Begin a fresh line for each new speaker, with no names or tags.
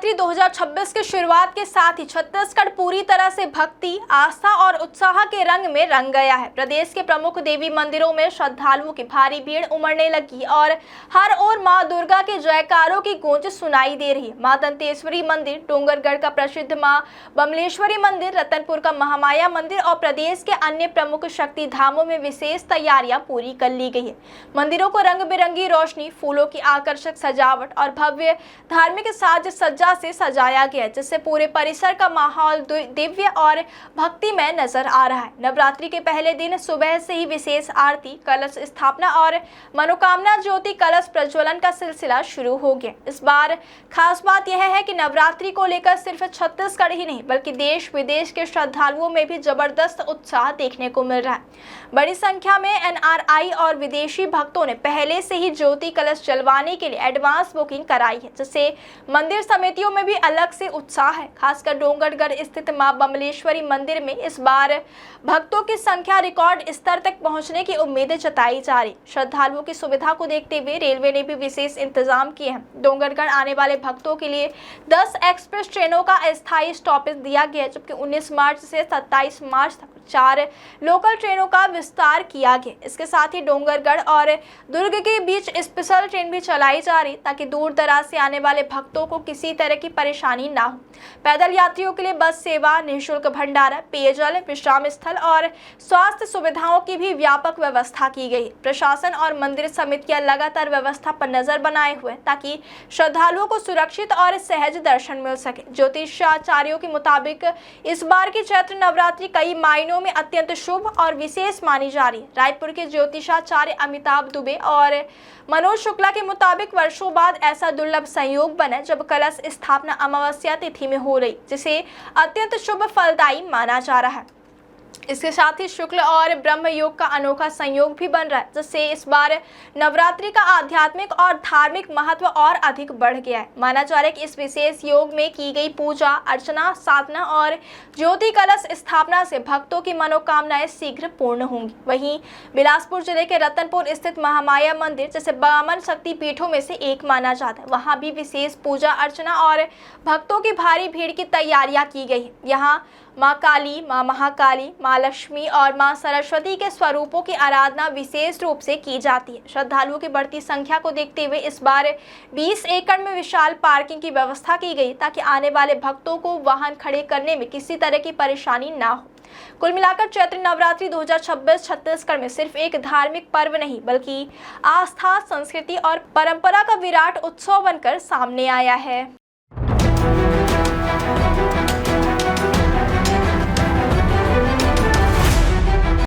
नवरात्रि 2026 की शुरुआत के साथ ही छत्तीसगढ़ पूरी तरह से भक्ति, आस्था और उत्साह के रंग में रंग गया है। प्रदेश के प्रमुख देवी मंदिरों में श्रद्धालुओं की भारी भीड़ उमड़ने लगी और हर ओर मां दुर्गा के जयकारों की गूंज सुनाई दे रही है। मां दंतेश्वरी मंदिर, डोंगरगढ़ का प्रसिद्ध मां बमलेश्वरी मंदिर, रतनपुर का महामाया मंदिर और प्रदेश के अन्य प्रमुख शक्ति धामों में विशेष तैयारियां पूरी कर ली गई है। मंदिरों को रंग बिरंगी रोशनी, फूलों की आकर्षक सजावट और भव्य धार्मिक साज सज्जा से सजाया गया, जिससे पूरे परिसर का माहौल दिव्य और भक्तिमय नजर आ रहा है। नवरात्रि के पहले दिन सुबह से ही विशेष आरती, कलश स्थापना और मनोकामना ज्योति कलश प्रज्वलन का सिलसिला शुरू हो गया। इस बार खास बात यह है कि नवरात्रि को लेकर सिर्फ छत्तीसगढ़ ही नहीं बल्कि देश विदेश के श्रद्धालुओं में भी जबरदस्त उत्साह देखने को मिल रहा है। बड़ी संख्या में NRI और विदेशी भक्तों ने पहले से ही ज्योति कलश जलवाने के लिए एडवांस बुकिंग कराई है, जिससे मंदिर समितियों में भी अलग से उत्साह है। खासकर डोंगरगढ़ स्थित मां बमलेश्वरी मंदिर में इस बार भक्तों की संख्या रिकॉर्ड स्तर तक पहुंचने की उम्मीद जताई जा रही। श्रद्धालुओं की सुविधा को देखते हुए रेलवे ने भी विशेष इंतजाम किए हैं। डोंगरगढ़ आने वाले भक्तों के लिए 10 एक्सप्रेस ट्रेनों का अस्थायी स्टॉपेज दिया गया, जबकि 19 मार्च से 27 मार्च तक 4 लोकल ट्रेनों का विस्तार किया गया। इसके साथ ही डोंगरगढ़ और दुर्ग के बीच स्पेशल ट्रेन भी चलाई जा रही, ताकि दूर दराज से आने वाले भक्तों को किसी तरह की परेशानी ना हो। पैदल यात्रियों के लिए बस सेवा, निःशुल्क भंडारा, पेयजल, विश्राम स्थल और स्वास्थ्य सुविधाओं की भी व्यापक व्यवस्था की गई। प्रशासन और मंदिर समितियां लगातार व्यवस्था पर नजर बनाए हुए, ताकि श्रद्धालुओं को सुरक्षित और सहज दर्शन मिल सके। ज्योतिषाचार्यों के मुताबिक इस बार की चैत्र नवरात्रि कई मायनों में अत्यंत शुभ और विशेष मानी जा रही है। रायपुर के ज्योतिषाचार्य अमिताभ दुबे और मनोज शुक्ला के मुताबिक वर्षों बाद ऐसा दुर्लभ संयोग बना जब कलश स्थापना अमावस्या तिथि में हो रही, जिसे अत्यंत शुभ फलदायी माना जा रहा है। इसके साथ ही शुक्ल और ब्रह्म योग का अनोखा संयोग भी बन रहा है, जिससे इस बार नवरात्रि का आध्यात्मिक और धार्मिक महत्व और अधिक बढ़ गया है। माना जा रहा है कि इस विशेष योग में की गई पूजा अर्चना, साधना और ज्योति कलश स्थापना से भक्तों की मनोकामनाएं शीघ्र पूर्ण होंगी। वहीं बिलासपुर जिले के रतनपुर स्थित महामाया मंदिर, जैसे बामन शक्ति पीठों में से एक माना जाता है, वहां भी विशेष पूजा अर्चना और भक्तों की भारी भीड़ की तैयारियां की गई है। यहाँ माँ काली, माँ महाकाली, माँ लक्ष्मी और माँ सरस्वती के स्वरूपों की आराधना विशेष रूप से की जाती है। श्रद्धालुओं की बढ़ती संख्या को देखते हुए इस बार 20 एकड़ में विशाल पार्किंग की व्यवस्था की गई, ताकि आने वाले भक्तों को वाहन खड़े करने में किसी तरह की परेशानी ना हो। कुल मिलाकर चैत्र नवरात्रि 2026 छत्तीसगढ़ में सिर्फ एक धार्मिक पर्व नहीं बल्कि आस्था, संस्कृति और परंपरा का विराट उत्सव बनकर सामने आया है।